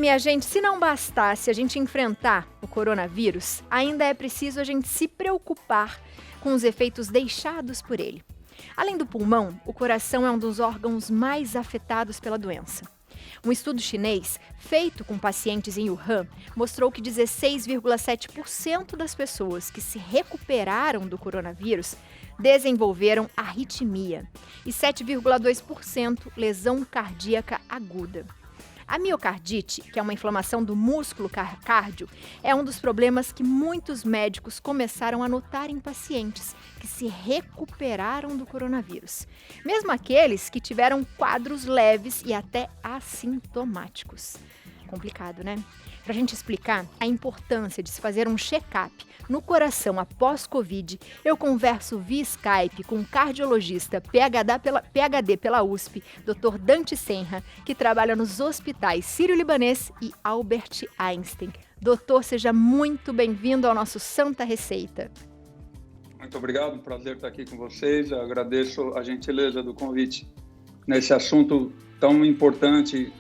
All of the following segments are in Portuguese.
Minha gente, se não bastasse a gente enfrentar o coronavírus, ainda é preciso a gente se preocupar com os efeitos deixados por ele. Além do pulmão, o coração é um dos órgãos mais afetados pela doença. Um estudo chinês, feito com pacientes em Wuhan, mostrou que 16,7% das pessoas que se recuperaram do coronavírus desenvolveram arritmia e 7,2% lesão cardíaca aguda. A miocardite, que é uma inflamação do músculo cárdio, é um dos problemas que muitos médicos começaram a notar em pacientes que se recuperaram do coronavírus, mesmo aqueles que tiveram quadros leves e até assintomáticos. Complicado, né? Para a gente explicar a importância de se fazer um check-up no coração após Covid, eu converso via Skype com o cardiologista PhD pela USP, Dr. Dante Senra, que trabalha nos hospitais Sírio-Libanês e Albert Einstein. Doutor, seja muito bem-vindo ao nosso Santa Receita. Muito obrigado, um prazer estar aqui com vocês. Eu agradeço a gentileza do convite nesse assunto tão importante,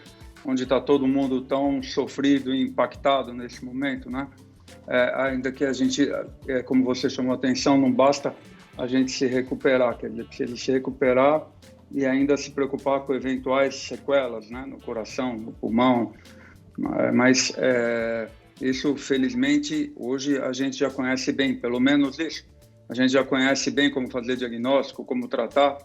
onde está todo mundo tão sofrido e impactado nesse momento, né? Ainda que a gente, como você chamou a atenção, não basta a gente se recuperar, quer dizer, precisa se recuperar e ainda se preocupar com eventuais sequelas, né? No coração, no pulmão, mas isso, felizmente, hoje a gente já conhece bem, pelo menos isso. A gente já conhece bem como fazer diagnóstico, como tratar,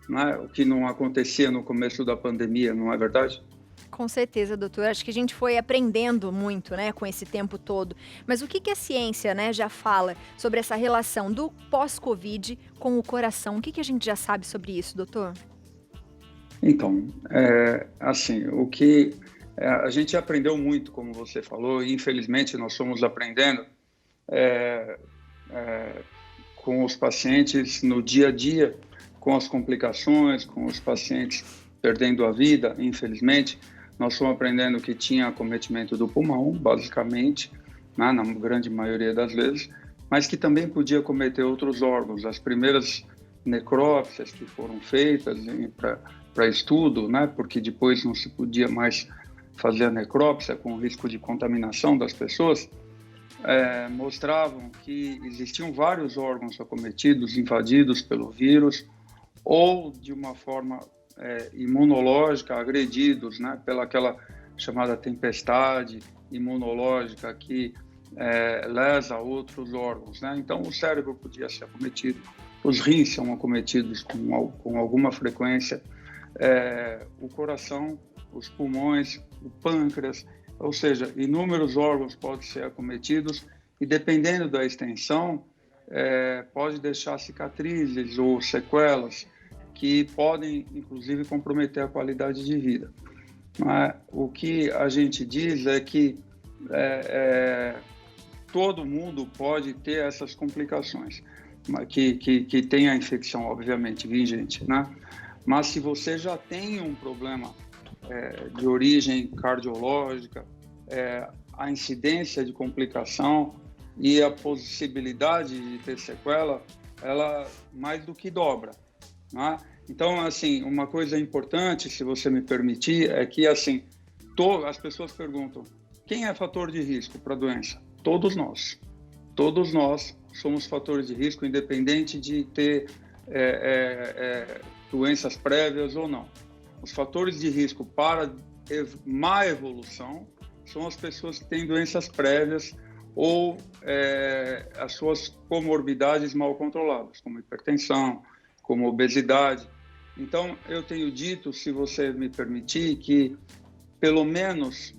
né? O que não acontecia no começo da pandemia, não é verdade? Com certeza, doutor. Acho que a gente foi aprendendo muito, né, com esse tempo todo. Mas o que a ciência, né, já fala sobre essa relação do pós-Covid com o coração? O que a gente já sabe sobre isso, doutor? Então, assim, o que a gente aprendeu muito, como você falou, e infelizmente nós estamos aprendendo com os pacientes no dia a dia, com as complicações, com os pacientes perdendo a vida, infelizmente. Nós fomos aprendendo que tinha acometimento do pulmão, basicamente, né, na grande maioria das vezes, mas que também podia acometer outros órgãos. As primeiras necrópsias que foram feitas para estudo, né, porque depois não se podia mais fazer a necrópsia com risco de contaminação das pessoas, mostravam que existiam vários órgãos acometidos, invadidos pelo vírus, ou de uma forma imunológica, agredidos, né, pelaquela chamada tempestade imunológica que lesa outros órgãos, né? Então, o cérebro podia ser acometido, os rins são acometidos com alguma frequência, o coração, os pulmões, o pâncreas, ou seja, inúmeros órgãos podem ser acometidos e, dependendo da extensão, pode deixar cicatrizes ou sequelas que podem, inclusive, comprometer a qualidade de vida. Mas o que a gente diz é que todo mundo pode ter essas complicações, que tem a infecção, obviamente, vigente, né? Mas se você já tem um problema de origem cardiológica, a incidência de complicação e a possibilidade de ter sequela, ela mais do que dobra. Né? Então, assim, uma coisa importante, se você me permitir, é que, assim, as pessoas perguntam, quem é fator de risco para a doença? Todos nós. Todos nós somos fatores de risco, independente de ter doenças prévias ou não. Os fatores de risco para má evolução são as pessoas que têm doenças prévias ou as suas comorbidades mal controladas, como hipertensão, como obesidade. Então, eu tenho dito, se você me permitir, que pelo menos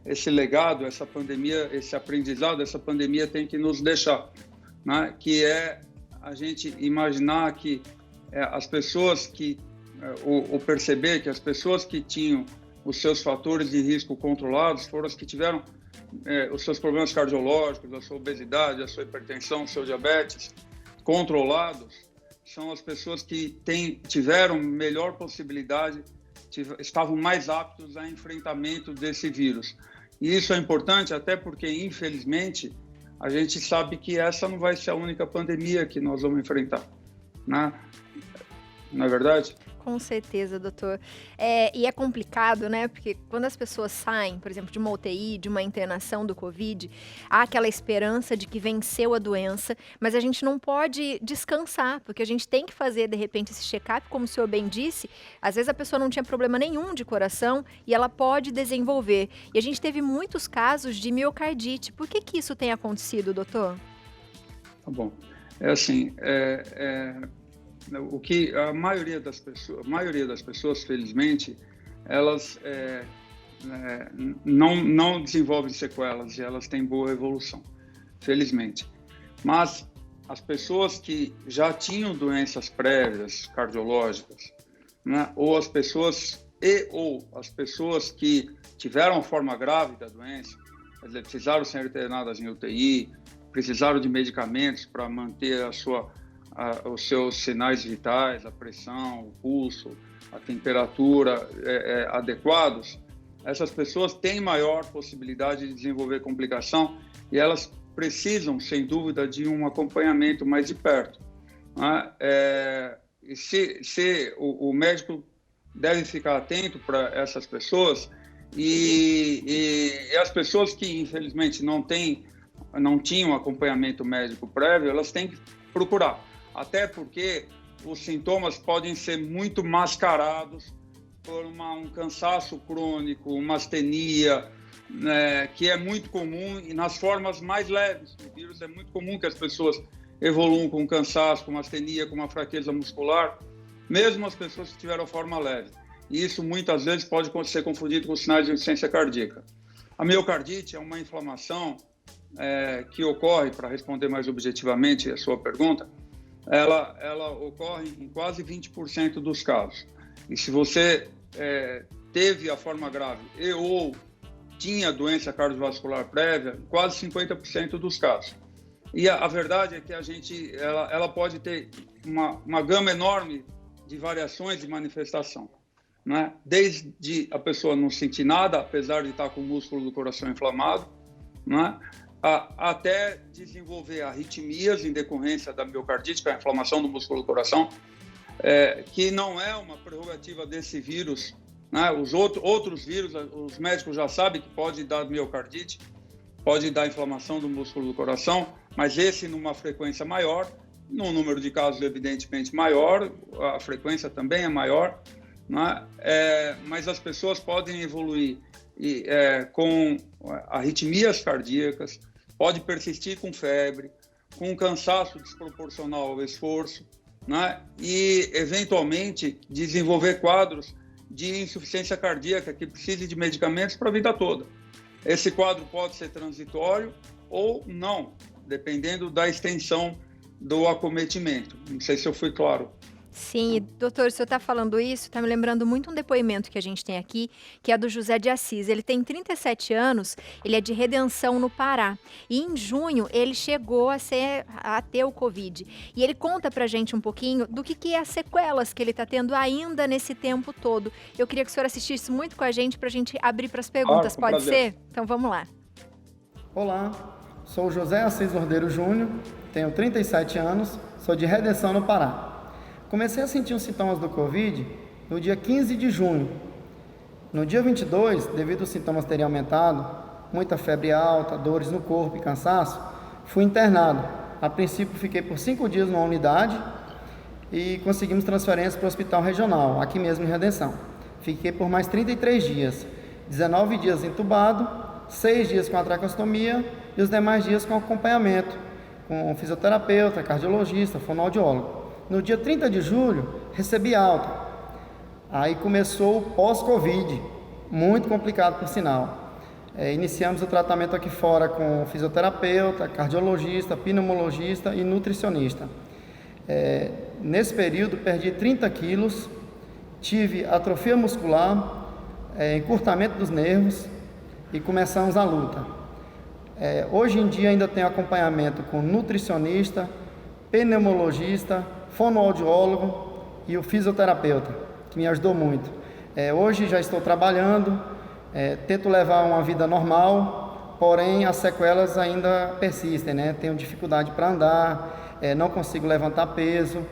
esse legado, essa pandemia, esse aprendizado, essa pandemia tem que nos deixar, né? Que é a gente imaginar que as pessoas que, ou perceber que as pessoas que tinham os seus fatores de risco controlados foram as que tiveram os seus problemas cardiológicos, a sua obesidade, a sua hipertensão, o seu diabetes controlados, são as pessoas que tiveram melhor possibilidade, estavam mais aptos a enfrentamento desse vírus. E isso é importante até porque, infelizmente, a gente sabe que essa não vai ser a única pandemia que nós vamos enfrentar, né? Não é verdade? Com certeza, doutor. E é complicado, né? Porque quando as pessoas saem, por exemplo, de uma UTI, de uma internação do Covid, há aquela esperança de que venceu a doença, mas a gente não pode descansar, porque a gente tem que fazer, de repente, esse check-up, como o senhor bem disse. Às vezes a pessoa não tinha problema nenhum de coração e ela pode desenvolver. E a gente teve muitos casos de miocardite. Por que isso tem acontecido, doutor? Tá bom. É assim, o que a maioria das pessoas, felizmente, elas não desenvolvem sequelas e elas têm boa evolução, felizmente. Mas as pessoas que já tinham doenças prévias cardiológicas, né, ou as pessoas que tiveram forma grave da doença, quer dizer, precisaram ser internadas em UTI, precisaram de medicamentos para manter os seus sinais vitais, a pressão, o pulso, a temperatura adequados, essas pessoas têm maior possibilidade de desenvolver complicação e elas precisam, sem dúvida, de um acompanhamento mais de perto. Né? O médico deve ficar atento para essas pessoas e as pessoas que, infelizmente, não tinham acompanhamento médico prévio, elas têm que procurar. Até porque os sintomas podem ser muito mascarados por um cansaço crônico, uma astenia, né, que é muito comum e nas formas mais leves do vírus. É muito comum que as pessoas evoluam com cansaço, com uma astenia, com uma fraqueza muscular, mesmo as pessoas que tiveram forma leve. E isso muitas vezes pode ser confundido com sinais de insuficiência cardíaca. A miocardite é uma inflamação que ocorre, para responder mais objetivamente a sua pergunta, ela ocorre em quase 20% dos casos. E se você teve a forma grave ou tinha doença cardiovascular prévia, quase 50% dos casos. E a verdade é que ela pode ter uma gama enorme de variações de manifestação, né? Desde a pessoa não sentir nada, apesar de estar com o músculo do coração inflamado, né? Até desenvolver arritmias em decorrência da miocardite, que é a inflamação do músculo do coração, que não é uma prerrogativa desse vírus, né? Os outros vírus, os médicos já sabem que pode dar miocardite, pode dar inflamação do músculo do coração, mas esse numa frequência maior, num número de casos evidentemente maior, a frequência também é maior, né? Mas as pessoas podem evoluir com arritmias cardíacas, pode persistir com febre, com cansaço desproporcional ao esforço, né? E eventualmente desenvolver quadros de insuficiência cardíaca que precise de medicamentos para a vida toda. Esse quadro pode ser transitório ou não, dependendo da extensão do acometimento. Não sei se eu fui claro. Sim, e, doutor, o senhor está falando isso, está me lembrando muito um depoimento que a gente tem aqui, que é do José de Assis. Ele tem 37 anos, ele é de Redenção, no Pará. E em junho ele chegou a ter o Covid. E ele conta pra gente um pouquinho do que é as sequelas que ele está tendo ainda nesse tempo todo. Eu queria que o senhor assistisse muito com a gente pra gente abrir para as perguntas, Claro, pode prazer. ser? Então vamos lá. Olá, sou José Assis Ordeiro Júnior, tenho 37 anos, sou de Redenção, no Pará. Comecei a sentir os sintomas do Covid no dia 15 de junho. No dia 22, devido aos sintomas terem aumentado, muita febre alta, dores no corpo e cansaço, fui internado. A princípio, fiquei por 5 dias numa unidade e conseguimos transferência para o hospital regional, aqui mesmo em Redenção. Fiquei por mais 33 dias, 19 dias entubado, 6 dias com a traqueostomia e os demais dias com acompanhamento, com fisioterapeuta, cardiologista, fonoaudiólogo. No dia 30 de julho, recebi alta. Aí começou o pós-Covid, muito complicado por sinal. Iniciamos o tratamento aqui fora com fisioterapeuta, cardiologista, pneumologista e nutricionista. Nesse período, perdi 30 quilos, tive atrofia muscular, encurtamento dos nervos e começamos a luta. Hoje em dia ainda tenho acompanhamento com nutricionista, pneumologista, fonoaudiólogo e o fisioterapeuta, que me ajudou muito. Hoje já estou trabalhando, tento levar uma vida normal, porém as sequelas ainda persistem, né? Tenho dificuldade para andar, não consigo levantar peso,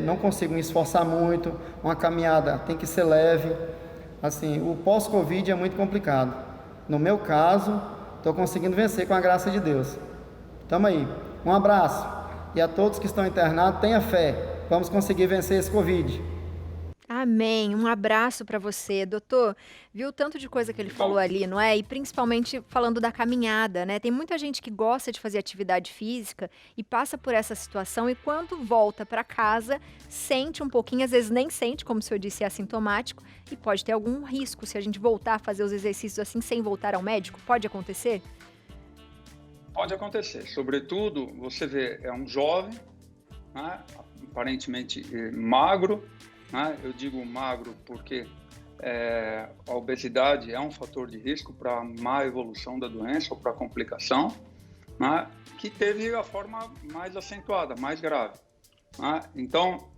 não consigo me esforçar muito, uma caminhada tem que ser leve. Assim, o pós-Covid é muito complicado. No meu caso, estou conseguindo vencer com a graça de Deus. Tamo aí. Um abraço. E a todos que estão internados, tenha fé. Vamos conseguir vencer esse Covid. Amém. Um abraço para você, doutor. Viu o tanto de coisa que ele falou ali, não é? E principalmente falando da caminhada, né? Tem muita gente que gosta de fazer atividade física e passa por essa situação e quando volta para casa, sente um pouquinho, às vezes nem sente, como o senhor disse, é assintomático e pode ter algum risco se a gente voltar a fazer os exercícios assim sem voltar ao médico. Pode acontecer? Pode acontecer. Sobretudo, você vê, é um jovem, né? Aparentemente magro, né? Eu digo magro porque a obesidade é um fator de risco para a má evolução da doença ou para a complicação, né? Que teve a forma mais acentuada, mais grave, né? Então,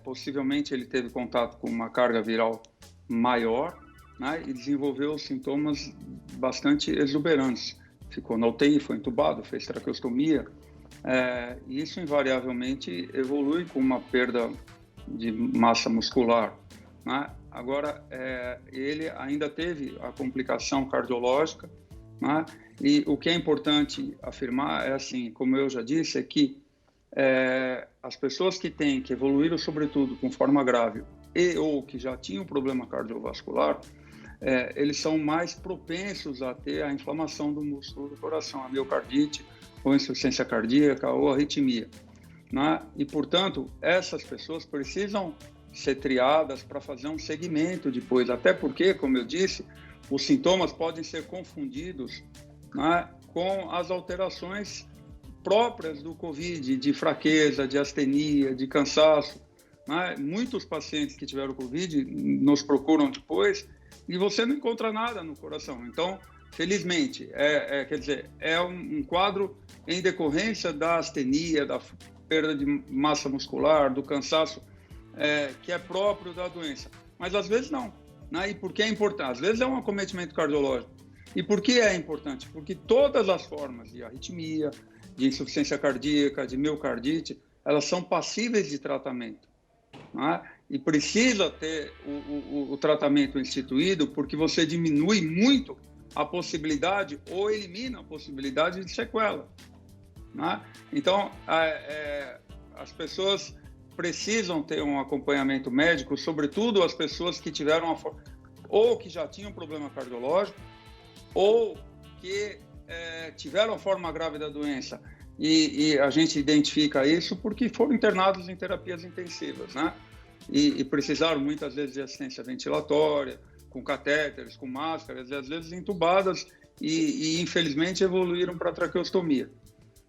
possivelmente ele teve contato com uma carga viral maior, né? E desenvolveu sintomas bastante exuberantes. Ficou na UTI, foi entubado, fez traqueostomia, e isso invariavelmente evolui com uma perda de massa muscular, né? Agora, ele ainda teve a complicação cardiológica, né? E o que é importante afirmar é assim, como eu já disse, é que as pessoas que têm, que evoluíram sobretudo com forma grave ou que já tinham problema cardiovascular, eles são mais propensos a ter a inflamação do músculo do coração, a miocardite, ou insuficiência cardíaca, ou arritmia, né? E, portanto, essas pessoas precisam ser triadas para fazer um segmento depois, até porque, como eu disse, os sintomas podem ser confundidos, né, com as alterações próprias do Covid, de fraqueza, de astenia, de cansaço, né? Muitos pacientes que tiveram Covid nos procuram depois e você não encontra nada no coração. Então, felizmente, quer dizer, é um quadro em decorrência da astenia, da perda de massa muscular, do cansaço, que é próprio da doença. Mas às vezes não, né? E por que é importante? Às vezes é um acometimento cardiológico. E por que é importante? Porque todas as formas de arritmia, de insuficiência cardíaca, de miocardite, elas são passíveis de tratamento, né? E precisa ter o tratamento instituído porque você diminui muito a possibilidade ou elimina a possibilidade de sequela, né? Então, as pessoas precisam ter um acompanhamento médico, sobretudo as pessoas que tiveram ou que já tinham problema cardiológico ou que tiveram a forma grave da doença e a gente identifica isso porque foram internados em terapias intensivas, né? E precisaram muitas vezes de assistência ventilatória, com catéteres, com máscaras, e às vezes entubadas e infelizmente evoluíram para traqueostomia,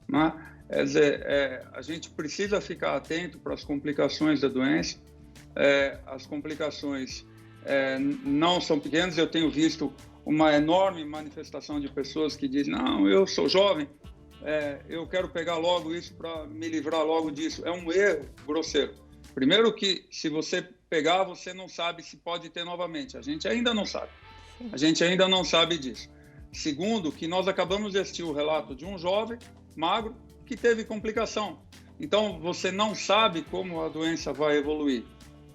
né? Quer dizer, a gente precisa ficar atento para as complicações da doença. As complicações não são pequenas. Eu tenho visto uma enorme manifestação de pessoas que dizem: não, eu sou jovem, eu quero pegar logo isso para me livrar logo disso. É um erro grosseiro. Primeiro que, se você pegar, você não sabe se pode ter novamente. A gente ainda não sabe. A gente ainda não sabe disso. Segundo, que nós acabamos de assistir o relato de um jovem magro que teve complicação. Então, você não sabe como a doença vai evoluir,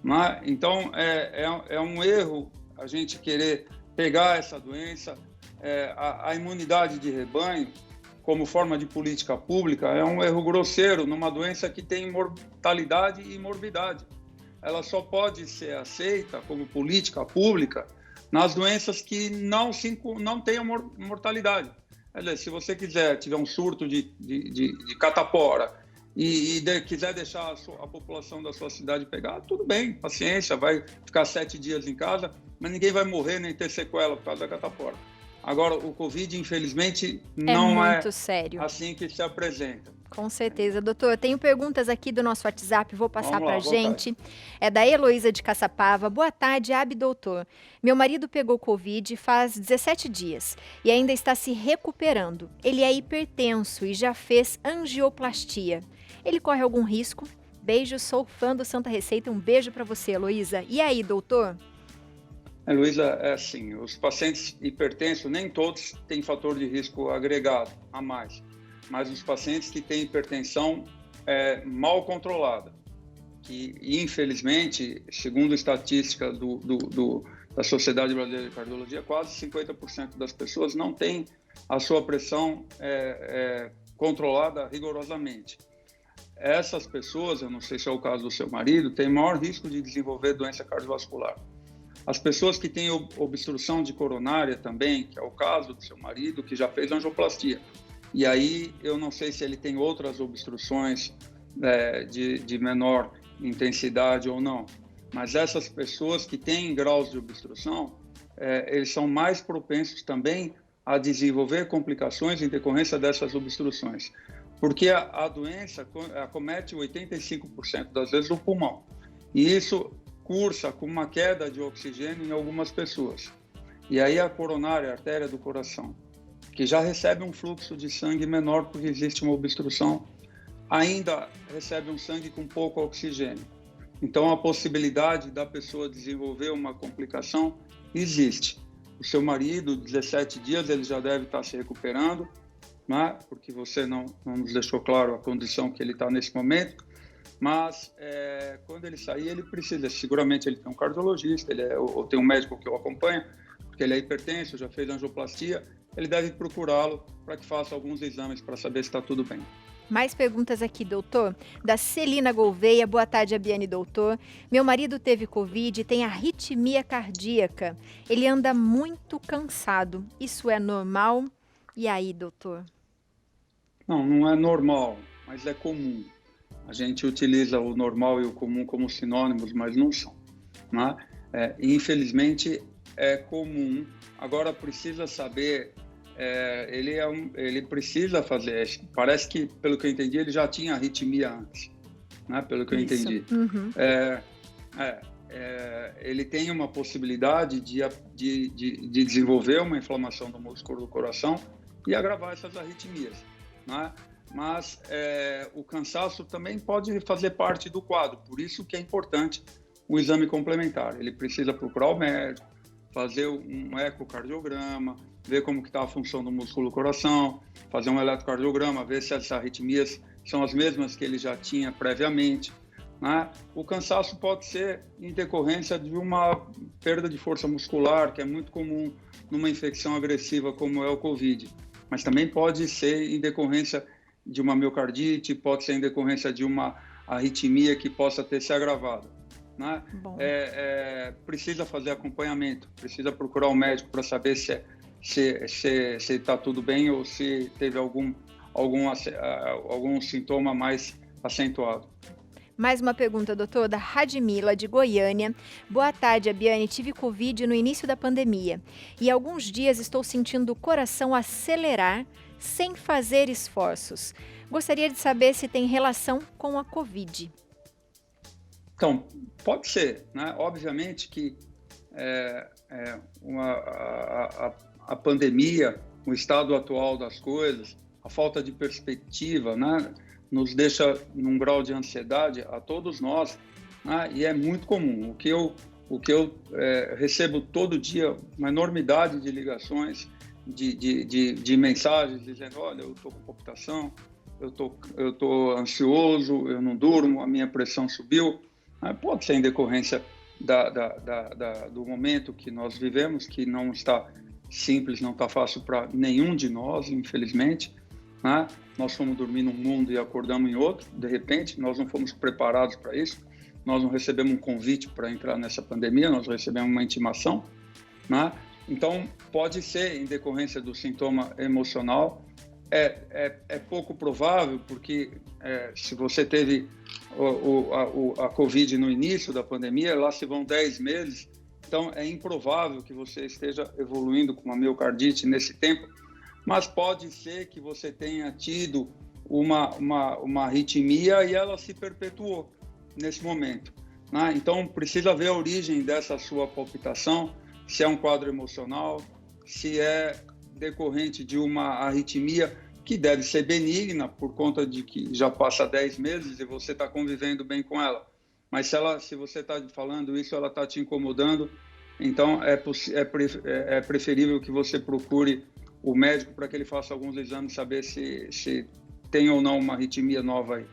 né? Então, é um erro a gente querer pegar essa doença. A imunidade de rebanho, como forma de política pública, é um erro grosseiro numa doença que tem mortalidade e morbidade. Ela só pode ser aceita como política pública nas doenças que não tenham mortalidade. Quer dizer, se você tiver um surto de catapora e quiser deixar a população da sua cidade pegar, tudo bem, paciência, vai ficar 7 dias em casa, mas ninguém vai morrer nem ter sequela por causa da catapora. Agora, o Covid, infelizmente, não é sério. Assim que se apresenta. Com certeza. Doutor, eu tenho perguntas aqui do nosso WhatsApp, vou passar para a gente. É da Heloísa de Caçapava. Boa tarde, doutor. Meu marido pegou Covid faz 17 dias e ainda está se recuperando. Ele é hipertenso e já fez angioplastia. Ele corre algum risco? Beijo, sou fã do Santa Receita. Um beijo para você, Heloísa. E aí, doutor? Luísa, é assim, os pacientes hipertensos, nem todos têm fator de risco agregado a mais, mas os pacientes que têm hipertensão mal controlada, que infelizmente, segundo estatística da Sociedade Brasileira de Cardiologia, quase 50% das pessoas não têm a sua pressão controlada rigorosamente. Essas pessoas, eu não sei se é o caso do seu marido, têm maior risco de desenvolver doença cardiovascular. As pessoas que têm obstrução de coronária também, que é o caso do seu marido, que já fez angioplastia. E aí eu não sei se ele tem outras obstruções de menor intensidade ou não. Mas essas pessoas que têm graus de obstrução, eles são mais propensos também a desenvolver complicações em decorrência dessas obstruções. Porque a doença acomete 85% das vezes o pulmão. E isso cursa com uma queda de oxigênio em algumas pessoas. E aí a coronária, a artéria do coração, que já recebe um fluxo de sangue menor porque existe uma obstrução, ainda recebe um sangue com pouco oxigênio. Então a possibilidade da pessoa desenvolver uma complicação existe. O seu marido, 17 dias, ele já deve estar se recuperando, né? Porque você não nos deixou claro a condição que ele está nesse momento. Mas quando ele sair, ele precisa, seguramente ele tem um cardiologista, ou tem um médico que o acompanha, porque ele é hipertenso, já fez angioplastia, ele deve procurá-lo para que faça alguns exames para saber se está tudo bem. Mais perguntas aqui, doutor. Da Celina Gouveia. Boa tarde, Abiane, doutor. Meu marido teve Covid e tem arritmia cardíaca. Ele anda muito cansado. Isso é normal? E aí, doutor? Não é normal, mas é comum. A gente utiliza o normal e o comum como sinônimos, mas não são, né? Infelizmente, é comum. Agora, precisa saber, ele precisa fazer, parece que, pelo que eu entendi, ele já tinha arritmia antes, né? Pelo que eu entendi. Uhum. Ele tem uma possibilidade de desenvolver uma inflamação do músculo do coração e agravar essas arritmias, né? Mas o cansaço também pode fazer parte do quadro, por isso que é importante o exame complementar. Ele precisa procurar o médico, fazer um ecocardiograma, ver como que está a função do músculo do coração, fazer um eletrocardiograma, ver se as arritmias são as mesmas que ele já tinha previamente, né? O cansaço pode ser em decorrência de uma perda de força muscular, que é muito comum numa infecção agressiva como é o Covid, mas também pode ser em decorrência de uma miocardite, pode ser em decorrência de uma arritmia que possa ter se agravado, né? Precisa fazer acompanhamento, precisa procurar um médico para saber se está tudo bem ou se teve algum sintoma mais acentuado. Mais uma pergunta, doutor, da Radmila, de Goiânia. Boa tarde, Abiane. Tive Covid no início da pandemia e há alguns dias estou sentindo o coração acelerar sem fazer esforços. Gostaria de saber se tem relação com a Covid. Então, pode ser, né? Obviamente que a pandemia, o estado atual das coisas, a falta de perspectiva, né, nos deixa num grau de ansiedade a todos nós, né? E é muito comum. O que eu recebo todo dia, uma enormidade de ligações, de mensagens dizendo: olha, eu estou com palpitação, eu estou ansioso, eu não durmo, a minha pressão subiu. Pode ser em decorrência do momento que nós vivemos, que não está simples, não está fácil para nenhum de nós, infelizmente, né? Nós fomos dormir num mundo e acordamos em outro, de repente, nós não fomos preparados para isso, nós não recebemos um convite para entrar nessa pandemia, nós recebemos uma intimação, né? Então, pode ser em decorrência do sintoma emocional. É pouco provável, porque se você teve a Covid no início da pandemia, lá se vão 10 meses, então é improvável que você esteja evoluindo com uma miocardite nesse tempo, mas pode ser que você tenha tido uma arritmia e ela se perpetuou nesse momento, né? Então, precisa ver a origem dessa sua palpitação, se é um quadro emocional, se é decorrente de uma arritmia que deve ser benigna por conta de que já passa 10 meses e você está convivendo bem com ela. Mas se você está falando isso, ela está te incomodando, então é preferível que você procure o médico para que ele faça alguns exames, saber se tem ou não uma arritmia nova aí.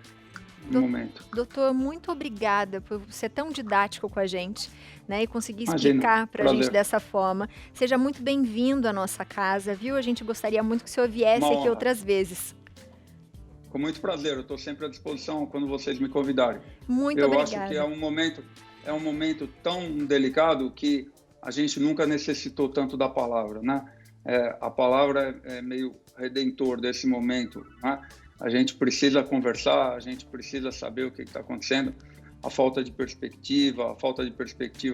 no momento. Doutor, muito obrigada por ser tão didático com a gente, né, e conseguir Imagina, explicar para a prazer. gente dessa forma. Seja muito bem-vindo à nossa casa, viu? A gente gostaria muito que o senhor viesse Uma aqui honra. outras vezes. Com muito prazer, eu estou sempre à disposição quando vocês me convidarem. Muito Eu obrigada. acho que é um momento tão delicado que a gente nunca necessitou tanto da palavra, né? A palavra é meio redentor desse momento, né? A gente precisa conversar, a gente precisa saber o que está acontecendo, a falta de perspectiva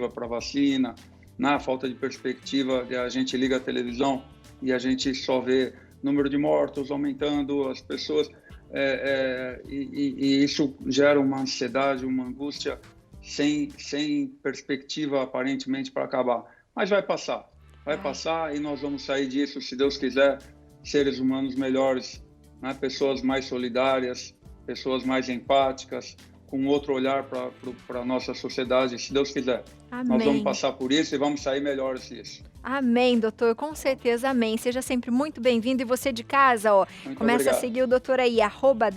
para a vacina, né? A falta de perspectiva, a gente liga a televisão e a gente só vê número de mortos aumentando, as pessoas, e isso gera uma ansiedade, uma angústia sem perspectiva aparentemente para acabar. Mas vai passar e nós vamos sair disso, se Deus quiser, seres humanos melhores, né? Pessoas mais solidárias, pessoas mais empáticas, com outro olhar para a nossa sociedade, se Deus quiser. Amém. Nós vamos passar por isso e vamos sair melhores disso. Amém, doutor, com certeza, amém. Seja sempre muito bem-vindo. E você de casa, Muito começa obrigado. a seguir o doutor aí,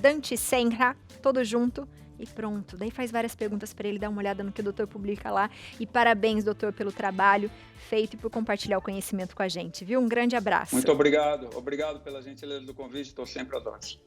@dantesenra, todo junto. E pronto, daí faz várias perguntas para ele, dá uma olhada no que o doutor publica lá. E parabéns, doutor, pelo trabalho feito e por compartilhar o conhecimento com a gente, viu? Um grande abraço. Muito obrigado. Obrigado pela gentileza do convite, estou sempre às ordens.